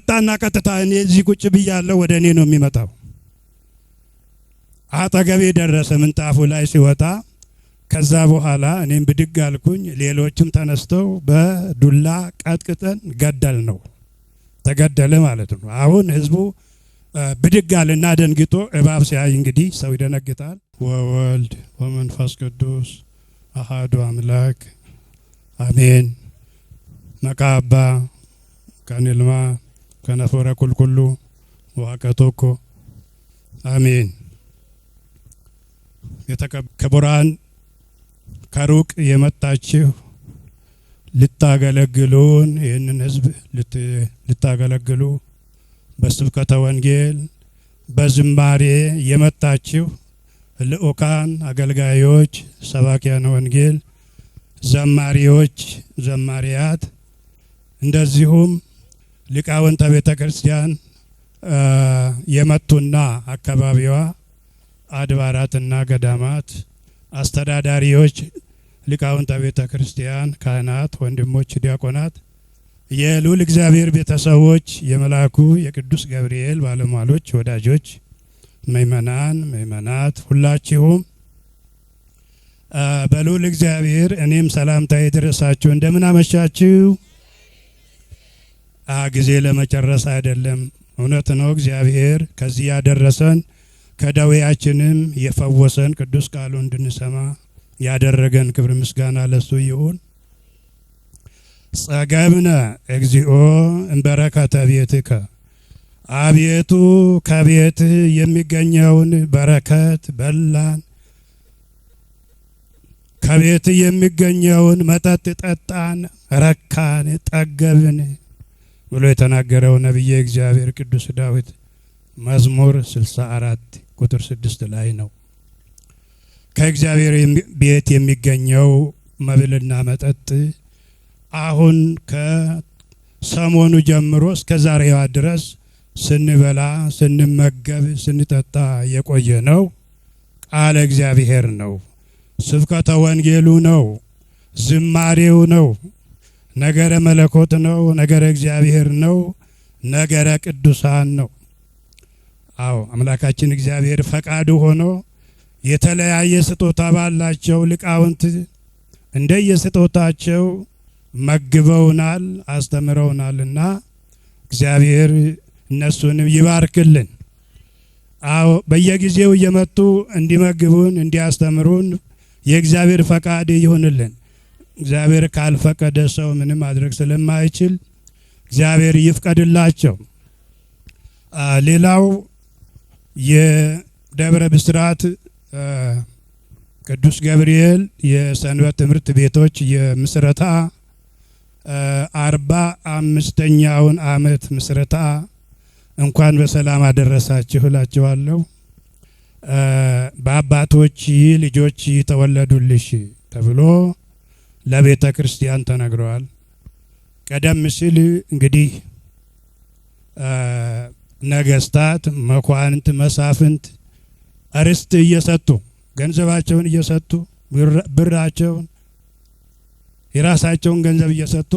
መጣና ቀጥታ እኔ እዚህ ቁጭ ብያለሁ ወደ እኔ ነው የሚመጣው። አጠገቤ ደረሰ ምንጣፉ ላይ ሲወጣ። ከዛ በኋላ እኔም ብድግ አልኩኝ። ሌሎችም ተነስተው በዱላ ቀጥቅጠን ገደል ነው ተገደለ ማለት ነው። አሁን ህዝቡ ብድግ አለና ደንግጦ እባብ ሲያይ እንግዲህ ሰው ይደነግጣል። ወወልድ ወመንፈስ ቅዱስ አሃዱ አምላክ አሜን። መቃባ ከንልማ ከነፎረ ኩልኩሉ ዋቀቶኮ አሜን። ክቡራን ከሩቅ የመጣችሁ ልታገለግሉን ይህንን ህዝብ ልታገለግሉ በስብከተ ወንጌል በዝማሬ የመጣችሁ ልኡካን አገልጋዮች፣ ሰባኪያነ ወንጌል፣ ዘማሪዎች፣ ዘማሪያት እንደዚሁም ሊቃውንተ ቤተ ክርስቲያን የመጡና አካባቢዋ አድባራትና ገዳማት አስተዳዳሪዎች፣ ሊቃውንተ ቤተ ክርስቲያን፣ ካህናት፣ ወንድሞች፣ ዲያቆናት፣ የልዑል እግዚአብሔር ቤተሰቦች፣ የመልአኩ የቅዱስ ገብርኤል ባለሟሎች፣ ወዳጆች፣ ምእመናን፣ ምእመናት ሁላችሁም በልዑል እግዚአብሔር እኔም ሰላምታ ይድረሳችሁ። እንደምን አመሻችሁ? ጊዜ ለመጨረስ አይደለም። እውነት ነው። እግዚአብሔር ከዚህ ያደረሰን ከደዌያችንም የፈወሰን ቅዱስ ቃሉ እንድንሰማ ያደረገን ክብር ምስጋና ለሱ ይሁን። ጸገብነ እግዚኦ እንበረከተ ቤትከ፣ አቤቱ ከቤትህ የሚገኘውን በረከት በላን፣ ከቤትህ የሚገኘውን መጠጥ ጠጣን፣ ረካን፣ ጠገብን ብሎ የተናገረው ነቢየ እግዚአብሔር ቅዱስ ዳዊት መዝሙር 64 ቁጥር 6 ላይ ነው። ከእግዚአብሔር ቤት የሚገኘው መብልና መጠጥ አሁን ከሰሞኑ ጀምሮ እስከ ዛሬዋ ድረስ ስንበላ፣ ስንመገብ፣ ስንጠጣ የቆየ ነው። ቃለ እግዚአብሔር ነው። ስብከተ ወንጌሉ ነው። ዝማሬው ነው። ነገረ መለኮት ነው። ነገረ እግዚአብሔር ነው። ነገረ ቅዱሳን ነው። አዎ አምላካችን እግዚአብሔር ፈቃዱ ሆኖ የተለያየ ስጦታ ባላቸው ሊቃውንት እንደየስጦታቸው መግበውናል፣ አስተምረውናልና እግዚአብሔር እነሱንም ይባርክልን። አዎ በየጊዜው እየመጡ እንዲመግቡን፣ እንዲያስተምሩን የእግዚአብሔር ፈቃድ ይሁንልን። እግዚአብሔር ካልፈቀደ ሰው ምንም ማድረግ ስለማይችል እግዚአብሔር ይፍቀድላቸው። ሌላው የደብረ ብስራት ቅዱስ ገብርኤል የሰንበት ትምህርት ቤቶች የምስረታ 45ኛውን ዓመት ምስረታ እንኳን በሰላም አደረሳችሁ እላችኋለሁ። በአባቶች ልጆች ተወለዱልሽ ተብሎ ለቤተ ክርስቲያን ተነግረዋል። ቀደም ሲል እንግዲህ ነገስታት፣ መኳንንት፣ መሳፍንት ርስት እየሰጡ ገንዘባቸውን እየሰጡ ብራቸውን የራሳቸውን ገንዘብ እየሰጡ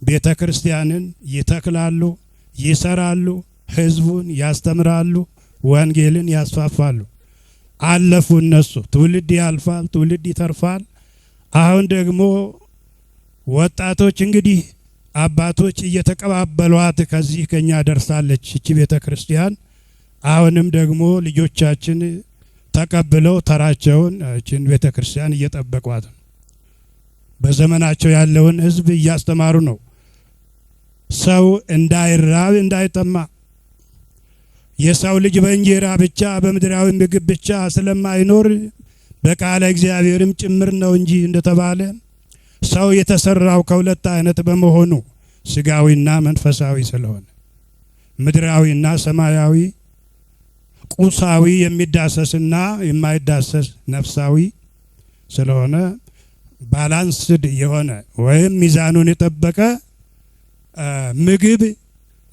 ቤተ ክርስቲያንን ይተክላሉ፣ ይሰራሉ፣ ህዝቡን ያስተምራሉ፣ ወንጌልን ያስፋፋሉ። አለፉ እነሱ። ትውልድ ያልፋል፣ ትውልድ ይተርፋል። አሁን ደግሞ ወጣቶች እንግዲህ አባቶች እየተቀባበሏት ከዚህ ከኛ ደርሳለች እቺ ቤተ ክርስቲያን። አሁንም ደግሞ ልጆቻችን ተቀብለው ተራቸውን እቺን ቤተ ክርስቲያን እየጠበቋት ነው። በዘመናቸው ያለውን ህዝብ እያስተማሩ ነው። ሰው እንዳይራብ እንዳይጠማ፣ የሰው ልጅ በእንጀራ ብቻ በምድራዊ ምግብ ብቻ ስለማይኖር በቃለ እግዚአብሔርም ጭምር ነው እንጂ እንደተባለ ሰው የተሰራው ከሁለት አይነት በመሆኑ ስጋዊና መንፈሳዊ ስለሆነ ምድራዊና ሰማያዊ፣ ቁሳዊ የሚዳሰስና የማይዳሰስ ነፍሳዊ ስለሆነ ባላንስድ የሆነ ወይም ሚዛኑን የጠበቀ ምግብ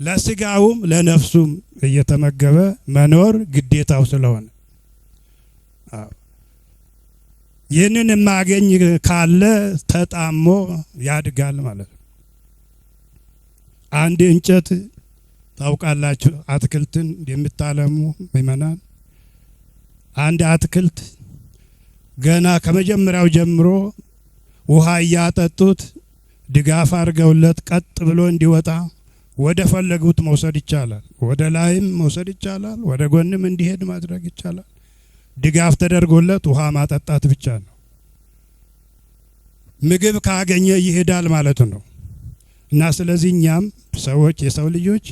ለስጋውም ለነፍሱም እየተመገበ መኖር ግዴታው ስለሆነ ይህንን የማገኝ ካለ ተጣሞ ያድጋል ማለት ነው። አንድ እንጨት ታውቃላችሁ። አትክልትን የምታለሙ ምእመናን፣ አንድ አትክልት ገና ከመጀመሪያው ጀምሮ ውሃ እያጠጡት ድጋፍ አድርገውለት ቀጥ ብሎ እንዲወጣ ወደ ፈለጉት መውሰድ ይቻላል። ወደ ላይም መውሰድ ይቻላል። ወደ ጎንም እንዲሄድ ማድረግ ይቻላል። ድጋፍ ተደርጎለት ውሃ ማጠጣት ብቻ ነው። ምግብ ካገኘ ይሄዳል ማለት ነው። እና ስለዚህ እኛም ሰዎች፣ የሰው ልጆች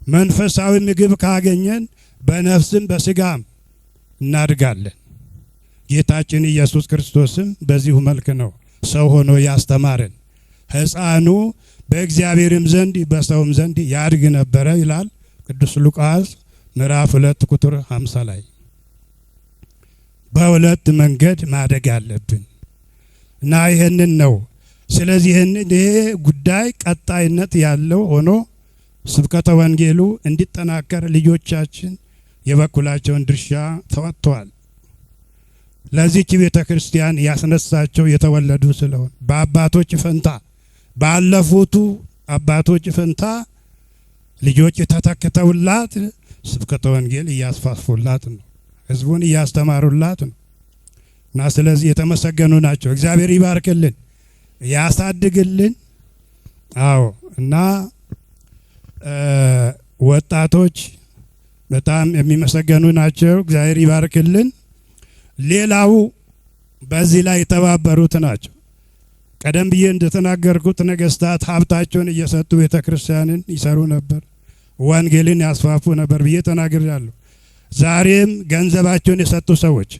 መንፈሳዊ ምግብ ካገኘን በነፍስም በስጋም እናድጋለን። ጌታችን ኢየሱስ ክርስቶስም በዚሁ መልክ ነው ሰው ሆኖ ያስተማረን። ሕፃኑ በእግዚአብሔርም ዘንድ በሰውም ዘንድ ያድግ ነበረ ይላል ቅዱስ ሉቃስ ምዕራፍ 2 ቁጥር 50 ላይ። በሁለት መንገድ ማደግ አለብን እና ይህንን ነው። ስለዚህ ይሄ ጉዳይ ቀጣይነት ያለው ሆኖ ስብከተ ወንጌሉ እንዲጠናከር ልጆቻችን የበኩላቸውን ድርሻ ተወጥተዋል። ለዚህች ቤተ ክርስቲያን ያስነሳቸው የተወለዱ ስለሆነ በአባቶች ፈንታ ባለፉቱ አባቶች ፈንታ ልጆች ተተክተውላት ስብከተ ወንጌል እያስፋፉላት ነው። ህዝቡን እያስተማሩላት ነው እና ስለዚህ የተመሰገኑ ናቸው። እግዚአብሔር ይባርክልን፣ ያሳድግልን። አዎ እና ወጣቶች በጣም የሚመሰገኑ ናቸው። እግዚአብሔር ይባርክልን። ሌላው በዚህ ላይ የተባበሩት ናቸው። ቀደም ብዬ እንደተናገርኩት ነገስታት ሀብታቸውን እየሰጡ ቤተ ክርስቲያንን ይሰሩ ነበር፣ ወንጌልን ያስፋፉ ነበር ብዬ ተናግሬያለሁ። ዛሬም ገንዘባቸውን የሰጡ ሰዎች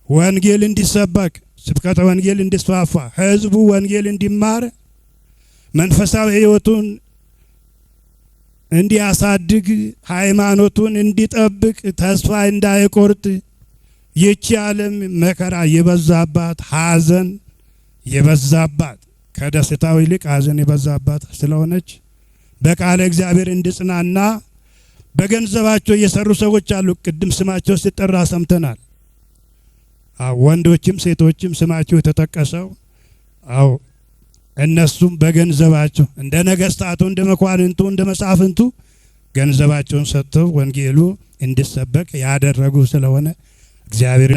ወንጌል እንዲሰበክ፣ ስብከተ ወንጌል እንዲስፋፋ፣ ህዝቡ ወንጌል እንዲማር፣ መንፈሳዊ ህይወቱን እንዲያሳድግ፣ ሃይማኖቱን እንዲጠብቅ፣ ተስፋ እንዳይቆርጥ፣ ይቺ ዓለም መከራ የበዛባት ሐዘን የበዛባት ከደስታው ይልቅ ሐዘን የበዛባት ስለሆነች በቃለ እግዚአብሔር እንድጽናና በገንዘባቸው የሰሩ ሰዎች አሉ። ቅድም ስማቸው ሲጠራ ሰምተናል። ወንዶችም ሴቶችም ስማቸው የተጠቀሰው አው እነሱም በገንዘባቸው እንደ ነገስታቱ፣ እንደ መኳንንቱ፣ እንደ መሳፍንቱ ገንዘባቸውን ሰጥተው ወንጌሉ እንዲሰበክ ያደረጉ ስለሆነ እግዚአብሔር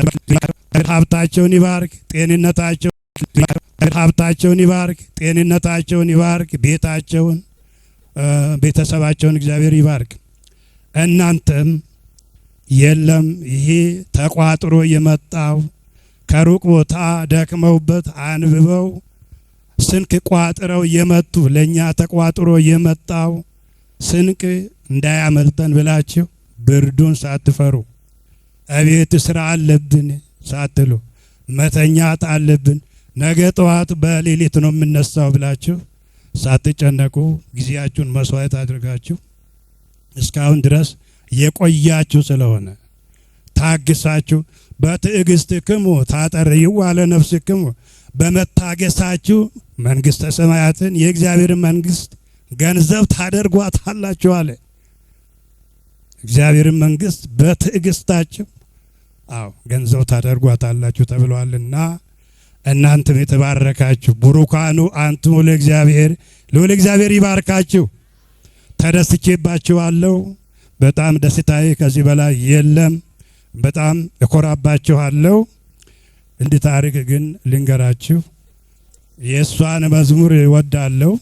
ሀብታቸውን ይባርክ፣ ጤንነታቸውን ይባርክ፣ ጤንነታቸውን ይባርክ፣ ቤተሰባቸውን እግዚአብሔር ይባርክ። እናንተም የለም ይሄ ተቋጥሮ የመጣው ከሩቅ ቦታ ደክመውበት አንብበው ስንቅ ቋጥረው የመጡ ለኛ ተቋጥሮ የመጣው ስንቅ እንዳያመልጠን ብላችሁ ብርዱን ሳትፈሩ አቤት ስራ አለብን ሳትሉ መተኛት አለብን ነገ ጠዋት በሌሊት ነው የምነሳው ብላችሁ ሳትጨነቁ ጊዜያችሁን መስዋዕት አድርጋችሁ እስካሁን ድረስ የቆያችሁ ስለሆነ ታግሳችሁ በትዕግስትክሙ ታጠርዩ አለ ነፍስክሙ፣ በመታገሳችሁ መንግስተ ሰማያትን የእግዚአብሔር መንግስት ገንዘብ ታደርጓታላችሁ አለ። እግዚአብሔርን መንግስት በትዕግስታችሁ ገንዘብ ታደርጓታላችሁ ተብሏልና እናንተም የተባረካችሁ ቡሩካኑ አንቱም ለእግዚአብሔር ለወለ እግዚአብሔር ይባርካችሁ። ተደስቼባችኋለሁ። በጣም ደስታዬ ከዚህ በላይ የለም። በጣም እኮራባችኋለሁ። እንዲህ ታሪክ ግን ልንገራችሁ። የእሷን መዝሙር እወዳለሁ።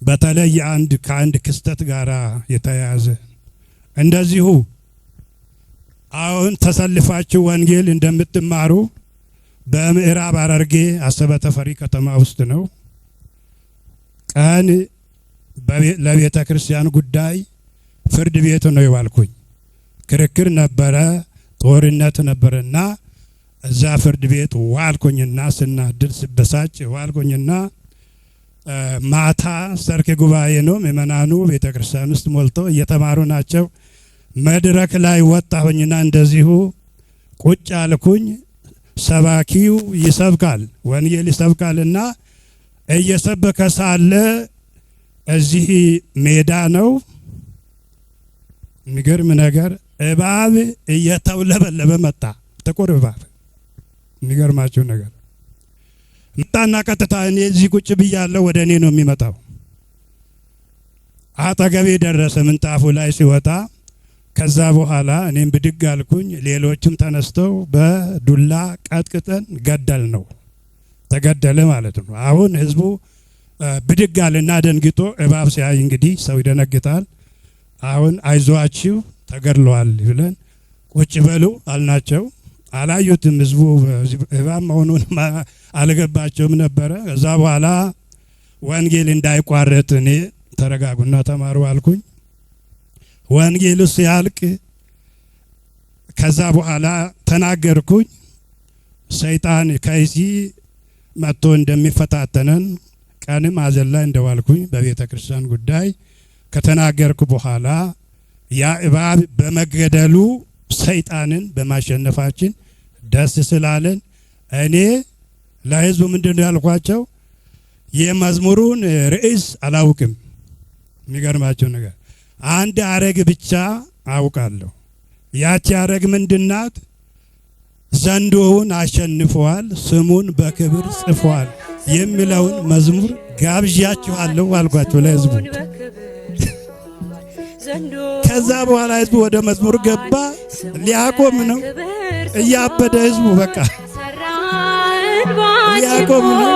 በተለይ ከአንድ ክስተት ጋር የተያያዘ እንደዚሁ አሁን ተሰልፋችሁ ወንጌል እንደምትማሩ በምዕራብ ሐረርጌ አሰበ ተፈሪ ከተማ ውስጥ ነው። ቀን ለቤተ ክርስቲያን ጉዳይ ፍርድ ቤት ነው የዋልኩኝ። ክርክር ነበረ፣ ጦርነት ነበረና እዛ ፍርድ ቤት ዋልኩኝና ስናድር ስበሳጭ ዋልኩኝና ማታ ሰርክ ጉባኤ ነው። ምእመናኑ ቤተ ክርስቲያን ውስጥ ሞልቶ እየተማሩ ናቸው። መድረክ ላይ ወጣሁኝና እንደዚሁ ቁጭ አልኩኝ። ሰባኪው ይሰብካል፣ ወንጌል ይሰብካልና እየሰበከ ሳለ እዚህ ሜዳ ነው። የሚገርም ነገር እባብ እየተውለበለበ መጣ። ጥቁር እባብ። የሚገርማችሁ ነገር መጣና ቀጥታ እኔ እዚህ ቁጭ ብያለሁ፣ ወደ እኔ ነው የሚመጣው። አጠገቤ ደረሰ ምንጣፉ ላይ ሲወጣ። ከዛ በኋላ እኔም ብድግ አልኩኝ። ሌሎችም ተነስተው በዱላ ቀጥቅጠን ገደል ነው፣ ተገደለ ማለት ነው። አሁን ህዝቡ ብድግ አለና ደንግጦ እባብ ሲያይ እንግዲህ ሰው ይደነግጣል። አሁን አይዟችሁ ተገድለዋል ብለን ቁጭ በሉ አልናቸው። አላዩትም። ህዝቡ እባብ መሆኑን አልገባቸውም ነበረ። ከዛ በኋላ ወንጌል እንዳይቋረጥ እኔ ተረጋጉና ተማሩ አልኩኝ። ወንጌሉ ሲያልቅ ከዛ በኋላ ተናገርኩኝ። ሰይጣን ከዚህ መጥቶ እንደሚፈታተነን ቀንም አዘን ላይ እንደዋልኩኝ በቤተ ክርስቲያን ጉዳይ ከተናገርኩ በኋላ ያ እባብ በመገደሉ ሰይጣንን በማሸነፋችን ደስ ስላለን እኔ ለህዝቡ ምንድነው ያልኳቸው? የመዝሙሩን ርዕስ አላውቅም። የሚገርማቸው ነገር አንድ አረግ ብቻ አውቃለሁ። ያቺ አረግ ምንድናት? ዘንዶውን አሸንፈዋል፣ ስሙን በክብር ጽፏል የሚለውን መዝሙር ጋብዣችኋለሁ አልኳቸው ለህዝቡ። ከዛ በኋላ ህዝቡ ወደ መዝሙር ገባ። ሊያቆም ነው እያበደ ህዝቡ በቃ ሊያቆም ነው።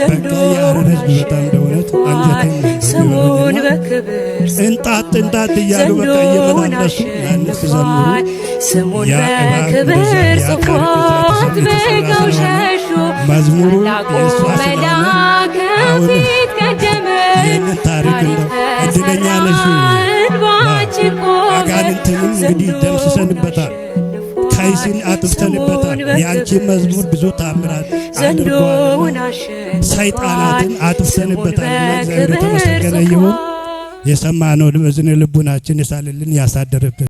በቃ ያረረ ህዝብ በጣም እንደሆነት አንጀቴን እንጣጥ እንጣጥ እያሉ በቃ እየመላለሱ ያንን ሲዘምሩ ያ እባብ ጽፎት በቀው ሸሹ። መዝሙሩ የእሷ ስለሆነ አሁን ይህንን ታሪክ እድለኛ ነሽ። አጋንንትንም እንግዲህ ደምስሰንበታል፣ ከይሲን አጥፍተንበታል። የአንቺ መዝሙር ብዙ ታምራት አድርጓል። ሰይጣናትን አጥፍተንበታል። እግዚአብሔር የተመሰገነ ይሁን። የሰማነው በዝነ ልቡናችን የሳልልን ያሳደረብን